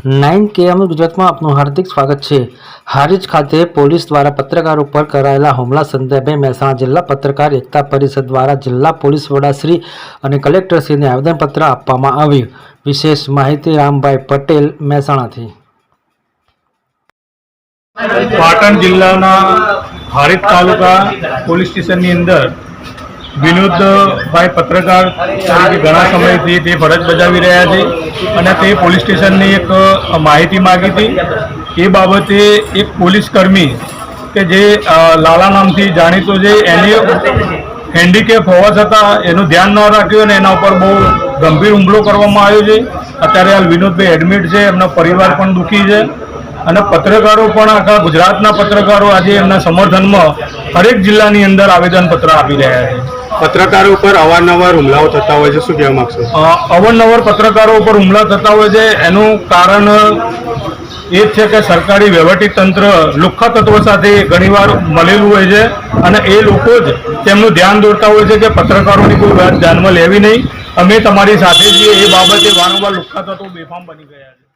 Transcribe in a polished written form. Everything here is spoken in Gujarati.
9 KM ગુજરાતમાં આપનું હાર્દિક સ્વાગત છે। હારીજ ખાતે પોલીસ દ્વારા પત્રકારો પર કરાયેલા હુમલા સંદર્ભે મહેસાણા જિલ્લા પત્રકાર એકતા પરિષદ દ્વારા જિલ્લા પોલીસ વડાશ્રી અને કલેક્ટરશ્રીને આવેદનપત્ર આપવામાં આવ્યું। વિશેષ માહિતી રામભાઈ પટેલ મહેસાણાથી। પાટણ જિલ્લાના હારીજ તાલુકા પોલીસ સ્ટેશનની અંદર વિનોદભાઈ પત્રકાર તરીકે ઘણા સમયથી તે ફરજ બજાવી રહ્યા છે અને તે પોલીસ સ્ટેશનની એક માહિતી માગી હતી। એ બાબતે એક પોલીસ કર્મી કે જે લાલા નામથી જાણીતો છે, એની હેન્ડીકેપ હોવા છતાં એનું ધ્યાન ન રાખ્યું અને એના ઉપર બહુ ગંભીર હુમલો કરવામાં આવ્યો છે। અત્યારે હાલ વિનોદભાઈ એડમિટ છે, એમનો પરિવાર પણ દુઃખી છે અને પત્રકારો પણ આખા ગુજરાતના પત્રકારો આજે એમના સમર્થનમાં હરેક જિલ્લાની અંદર આવેદનપત્ર આપી રહ્યા છે। પત્રકારો ઉપર અવારનવાર હુમલાઓ થતા હોય છે, શું કહેવા માંગશો? અવારનવાર પત્રકારો ઉપર હુમલા થતા હોય છે, એનું કારણ એ જ છે કે સરકારી વહીવટી તંત્ર લુખ્ખા તત્વો સાથે ઘણીવાર મળેલું હોય છે અને એ લોકો જ તેમનું ધ્યાન દોરતા હોય છે કે પત્રકારોની કોઈ વાત ધ્યાનમાં લેવી નહીં, અમે તમારી સાથે છીએ। એ બાબતે વારંવાર લુખ્ખા તત્વો બેફામ બની ગયા છે।